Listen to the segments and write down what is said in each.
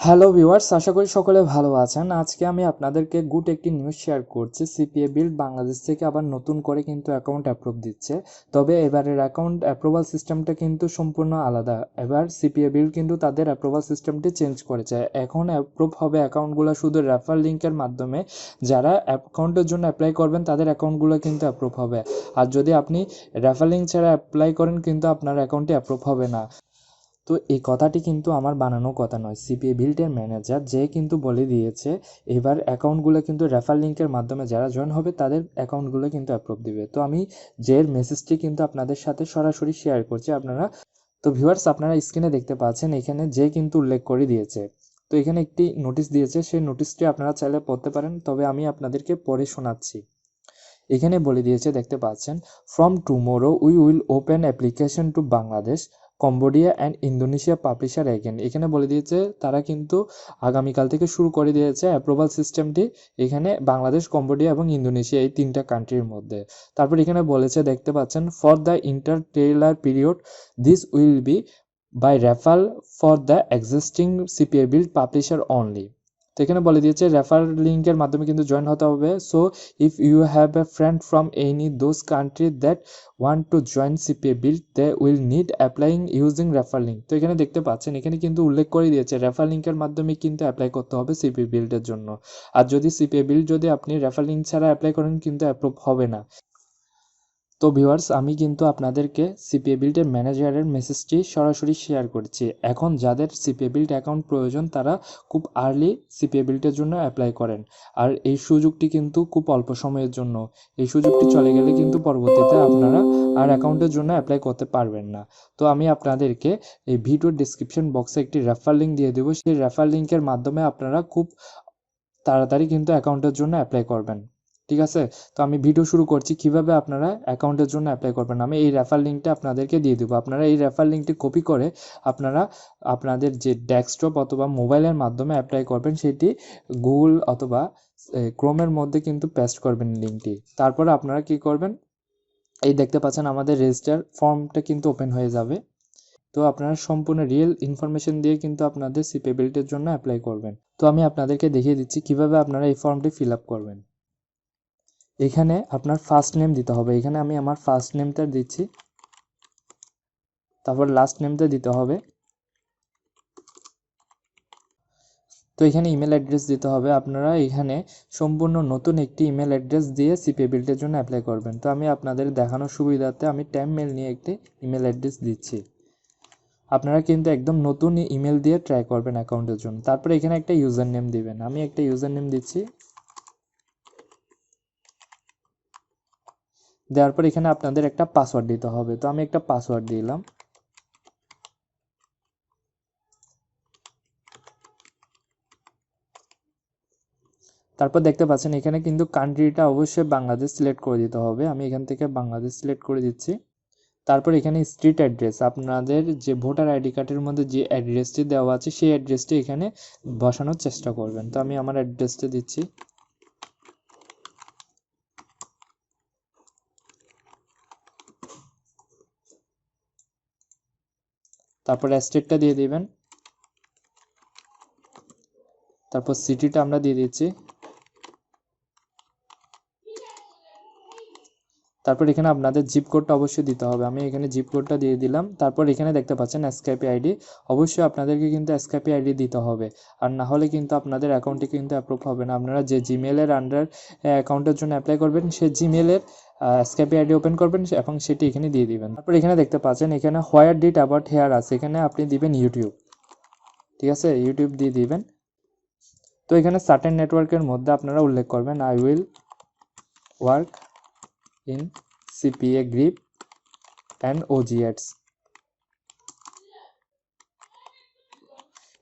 Hello viewers, আশা করি সকলে ভালো আছেন। আজকে আমি আপনাদেরকে গুড একটি নিউজ শেয়ার করছি। সিপিএ বিল্ড বাংলাদেশ থেকে আবার নতুন করে কিন্তু অ্যাকাউন্ট অ্যাপ্রুভ দিচ্ছে। তবে এবারের অ্যাকাউন্ট অ্যাপ্রুভাল সিস্টেমটা কিন্তু সম্পূর্ণ আলাদা। এবার সিপিএ বিল্ড কিন্তু তাদের অ্যাপ্রুভাল সিস্টেমটি চেঞ্জ করেছে। এখন অ্যাপ্রুভ হবে অ্যাকাউন্টগুলো শুধু রেফার লিঙ্কের মাধ্যমে। যারা অ্যাকাউন্টের জন্য অ্যাপ্লাই করবেন তাদের অ্যাকাউন্টগুলো কিন্তু অ্যাপ্রুভ হবে। আর যদি আপনি রেফার লিঙ্ক ছাড়া অ্যাপ্লাই করেন কিন্তু আপনার অ্যাকাউন্টটি অ্যাপ্রুভ হবে না। তো এই কথাটি কিন্তু আমার বানানো কথা নয়, সিপিএ বিল্ডের ম্যানেজার যে কিন্তু বলে দিয়েছে এবার অ্যাকাউন্টগুলো কিন্তু রেফার লিঙ্কের মাধ্যমে যারা জয়েন হবে তাদের অ্যাকাউন্টগুলো কিন্তু অ্যাপ্রুভ দিবে। তো আমি যে মেসেজটি কিন্তু আপনাদের সাথে সরাসরি শেয়ার করছি আপনারা। তো ভিউয়ার্স, আপনারা স্ক্রিনে দেখতে পাচ্ছেন এখানে যে কিন্তু উল্লেখ করে দিয়েছে। তো এখানে একটি নোটিশ দিয়েছে, সেই নোটিশটি আপনারা চাইলে পড়তে পারেন, তবে আমি আপনাদেরকে পড়ে শোনাচ্ছি। এখানে বলে দিয়েছে, দেখতে পাচ্ছেন, from tomorrow we will open application to Bangladesh, Cambodia and Indonesia publisher again. এখানে বলে দিয়েছে তারা কিন্তু আগামীকাল থেকে শুরু করে দিয়েছে অ্যাপ্রুভাল সিস্টেমটি এখানে বাংলাদেশ, কম্বোডিয়া এবং ইন্দোনেশিয়া এই তিনটা কান্ট্রির মধ্যে। তারপর এখানে বলেছে, দেখতে পাচ্ছেন, for the inter tailor period this will be by refer for the existing CPA build publisher only. তো এখানে বলে দিয়েছে রেফার লিঙ্কের মাধ্যমে কিন্তু জয়েন হতে হবে। So if you have a friend from any those countries that want to join CPA build, they will need applying using refer link। তো এখানে দেখতে পাচ্ছেন এখানে কিন্তু উল্লেখ করে দিয়েছে রেফার লিঙ্কের মাধ্যমে কিন্তু অ্যাপ্লাই করতে হবে CPA বিল্ডের জন্য। আর যদি CPA বিল্ড যদি আপনি রেফার লিঙ্ক ছাড়া অ্যাপ্লাই করেন কিন্তু অ্যাপ্রুভ হবে না। তো ভিউয়ার্স, আমি কিন্তু আপনাদেরকে সিপিএ বিল্ডের ম্যানেজারের মেসেজটি সরাসরি শেয়ার করছি। এখন যাদের সিপিএ বিল্ড অ্যাকাউন্ট প্রয়োজন তারা খুব আর্লি সিপিএ বিল্ডের জন্য অ্যাপ্লাই করেন। আর এই সুযোগটি কিন্তু খুব অল্প সময়ের জন্য। এই সুযোগটি চলে গেলে কিন্তু পরবর্তীতে আপনারা আর অ্যাকাউন্টের জন্য অ্যাপ্লাই করতে পারবেন না। তো আমি আপনাদেরকে এই ভিডিওর ডিসক্রিপশন বক্সে একটি রেফার লিঙ্ক দিয়ে দেবো। সেই রেফার লিঙ্কের মাধ্যমে আপনারা খুব তাড়াতাড়ি কিন্তু অ্যাকাউন্টের জন্য অ্যাপ্লাই করবেন। ঠিক আছে? তো আমি ভিডিও শুরু করছি কিভাবে আপনারা অ্যাকাউন্টের জন্য অ্যাপ্লাই করবেন। আমি এই রেফার লিঙ্কটা আপনাদেরকে দিয়ে দেবো। আপনারা এই রেফার লিঙ্কটি কপি করে আপনারা আপনাদের যে ডেস্কটপ অথবা মোবাইলের মাধ্যমে অ্যাপ্লাই করবেন সেটি গুগল অথবা ক্রোমের মধ্যে কিন্তু পেস্ট করবেন লিঙ্কটি। তারপরে আপনারা কি করবেন, এই দেখতে পাচ্ছেন আমাদের রেজিস্টার ফর্মটা কিন্তু ওপেন হয়ে যাবে। তো আপনারা সম্পূর্ণ রিয়েল ইনফরমেশন দিয়ে কিন্তু আপনাদের সিপিএবিলিটির জন্য অ্যাপ্লাই করবেন। তো আমি আপনাদেরকে দেখিয়ে দিচ্ছি কিভাবে আপনারা এই ফর্মটি ফিল আপ করবেন। এখানে আপনার ফার্স্ট নেম দিতে হবে। এখানে আমি আমার ফার্স্ট নেমটা দিচ্ছি, তারপর লাস্ট নেমটা দিতে হবে। তো এখানে ইমেল অ্যাড্রেস দিতে হবে। আপনারা এখানে সম্পূর্ণ নতুন একটি ইমেল অ্যাড্রেস দিয়ে সিপিএবিলিটির জন্য অ্যাপ্লাই করবেন। তো আমি আপনাদের দেখানোর সুবিধার্থে আমি টাইম মেল নিয়ে একটি ইমেল অ্যাড্রেস দিচ্ছি। আপনারা কিন্তু একদম নতুন ইমেল দিয়ে ট্রাই করবেন অ্যাকাউন্টের জন্য। তারপরে এখানে একটা ইউজার নেম দিবেন। আমি একটা ইউজার নেম দিচ্ছি। দেওয়ার পর এখানে আপনাদের একটা পাসওয়ার্ড দিতে হবে। তো আমি একটা পাসওয়ার্ড দিলাম। তারপর দেখতে পাচ্ছেন এখানে কিন্তু কান্ট্রিটা অবশ্যই বাংলাদেশ সিলেক্ট করে দিতে হবে। আমি এখান থেকে বাংলাদেশ সিলেক্ট করে দিচ্ছি। তারপর এখানে স্ট্রিট অ্যাড্রেস, আপনাদের যে ভোটার আইডি কার্ডের মধ্যে যে অ্যাড্রেসটি দেওয়া আছে সেই অ্যাড্রেসটি এখানে বসানোর চেষ্টা করবেন। তো আমি আমার অ্যাড্রেসটা দিচ্ছি। তারপর স্টেটটা দিয়ে দিবেন। তারপর সিটিটা আমরা দিয়ে দিচ্ছি। তারপর এখানে আপনাদের জিপ কোডটা অবশ্যই দিতে হবে। আমি এখানে জিপ কোডটা দিয়ে দিলাম। তারপর এখানে দেখতে পাচ্ছেন এসকেপি আইডি, অবশ্যই আপনাদেরকে কিন্তু এসকেপি আইডি দিতে হবে। আর না হলে কিন্তু আপনাদের অ্যাকাউন্টটি কিন্তু অ্যাপ্রুভ হবে না। আপনারা যে জিমেলের আন্ডার অ্যাকাউন্টের জন্য অ্যাপ্লাই করবেন সেই জিমেলের এসকেপি আইডি ওপেন করবেন এবং সেটি এখানে দিয়ে দিবেন। তারপর এখানে দেখতে পাচ্ছেন এখানে হোয়ার ডিড অ্যাবাউট হেয়ার আছে, এখানে আপনি দিবেন ইউটিউব। ঠিক আছে, ইউটিউব দিয়ে দিবেন। তো এখানে সার্টেন নেটওয়ার্কের মধ্যে আপনারা উল্লেখ করবেন I will work in CPA grip and OGAds.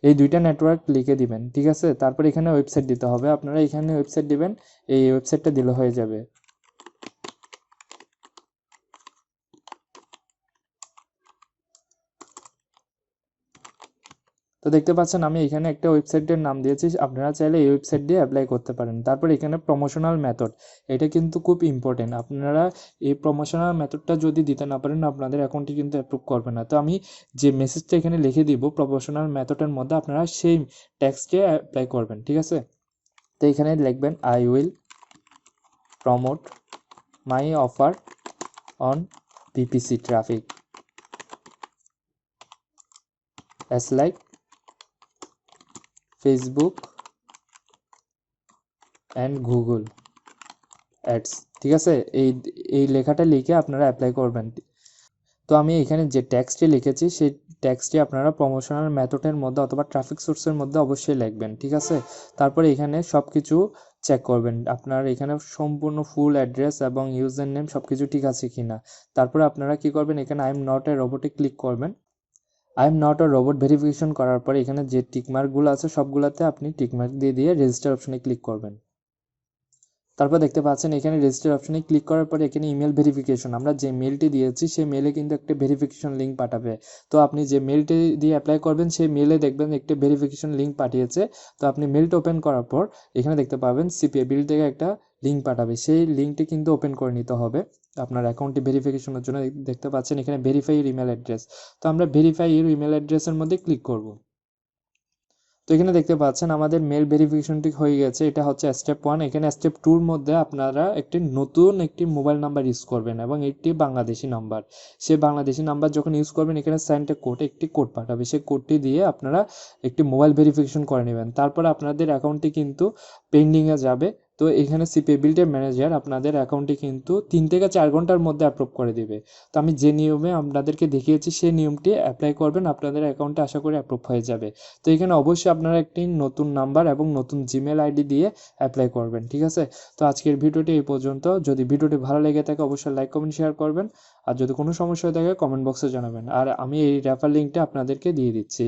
এই দুইটা নেটওয়ার্ক লিখে দিবেন। ঠিক আছে, তারপর এখানে ওয়েবসাইট দিতে হবে। আপনারা এখানে ওয়েবসাইট দিবেন, এই ওয়েবসাইটটা দিলে হয়ে যাবে। তো দেখতে পাচ্ছেন আমি এখানে একটা ওয়েবসাইটের নাম দিয়েছি, আপনারা চাইলে এই ওয়েবসাইট দিয়ে অ্যাপ্লাই করতে পারেন। তারপর এখানে প্রমোশনাল মেথড, এটা কিন্তু খুব ইম্পর্টেন্ট। আপনারা এই প্রমোশনাল মেথডটা যদি দিতে না পারেন আপনাদের অ্যাকাউন্টটি কিন্তু অ্যাপ্রুভ করবে না। তো আমি যে মেসেজটা এখানে লিখে দিব প্রমোশনাল মেথডের মধ্যে আপনারা সেই টেক্সটে অ্যাপ্লাই করবেন, ঠিক আছে। তো এখানে লিখবেন I will promote my offer on PPC traffic as like Facebook and Google Ads, ঠিক আছে। এই লেখাটা লিখে আপনারা অ্যাপ্লাই করবেন। তো আমি এখানে যে ট্যাক্সটি লিখেছি সেই ট্যাক্সটি আপনারা প্রমোশনাল মেথডের মধ্যে অথবা ট্রাফিক সোর্সের মধ্যে অবশ্যই লিখবেন, ঠিক আছে। তারপরে এখানে সব কিছু চেক করবেন, আপনার এখানে সম্পূর্ণ ফুল অ্যাড্রেস এবং ইউজার নেম সব কিছু ঠিক আছে কিনা। তারপরে আপনারা কি করবেন, এখানে আই এম নট এ রোবটে ক্লিক করবেন। I am not a robot verification করার পরে এখানে যে টিকমার্কগুলো আছে সবগুলোতে আপনি টিকমার্ক দিয়ে রেজিস্টার অপশনে ক্লিক করবেন। তারপর দেখতে পাচ্ছেন এখানে রেজিস্টার অপশনে ক্লিক করার পরে এখানে ইমেল ভেরিফিকেশন, আমরা যে মেলটি দিয়েছি সেই মেলে কিন্তু একটা ভেরিফিকেশন লিঙ্ক পাঠাবে। তো আপনি যে মেলটি দিয়ে অ্যাপ্লাই করবেন সেই মেলে দেখবেন একটা ভেরিফিকেশন লিঙ্ক পাঠিয়েছে। তো আপনি মেলটা ওপেন করার পর এখানে দেখতে পাবেন সিপিএ বিল্ড থেকে একটা লিঙ্ক পাঠাবে, সেই লিঙ্কটি কিন্তু ওপেন করে নিতে হবে আপনার অ্যাকাউন্টটি ভেরিফিকেশনের জন্য। দেখতে পাচ্ছেন এখানে ভেরিফাই ইউর ইমেল অ্যাড্রেস, তো আমরা ভেরিফাই ইউর ইমেল অ্যাড্রেসের মধ্যে ক্লিক করব। তো এখানে দেখতে পাচ্ছেন আমাদের মেল ভেরিফিকেশনটি হয়ে গেছে, এটা হচ্ছে স্টেপ 1। এখানে স্টেপ 2 এর মধ্যে আপনারা একটি মোবাইল নাম্বার ইউজ করবেন এবং একটি বাংলাদেশি নাম্বার। সেই বাংলাদেশি নাম্বার যখন ইউজ করবেন এখানে সেন্ড এ কোড, একটি কোড পাঠাবে, সেই কোডটি দিয়ে আপনারা একটি মোবাইল ভেরিফিকেশন করে নেবেন। তারপর আপনাদের অ্যাকাউন্টটি কিন্তু পেন্ডিংয়ে যাবে। তো এখানে সিপিএ বিল্ডের ম্যানেজার আপনাদের অ্যাকাউন্টটি কিন্তু 3 থেকে 4 ঘন্টার মধ্যে অ্যাপ্রুভ করে দিবে। তো আমি যে নিয়মে আপনাদেরকে দেখিয়েছি সেই নিয়মটি অ্যাপ্লাই করবেন, আপনাদের অ্যাকাউন্টে আশা করি অ্যাপ্রুভ হয়ে যাবে। তো এখানে অবশ্যই আপনারা একটি নতুন নাম্বার এবং নতুন জিমেল আইডি দিয়ে অ্যাপ্লাই করবেন, ঠিক আছে। তো আজকের ভিডিওটি এই পর্যন্ত। যদি ভিডিওটি ভালো লেগে থাকে অবশ্যই লাইক কমেন্ট শেয়ার করবেন, আর যদি কোনো সমস্যা হয়ে থাকে কমেন্ট বক্সে জানাবেন। আর আমি এই রেফার লিঙ্কটা আপনাদেরকে দিয়ে দিচ্ছি।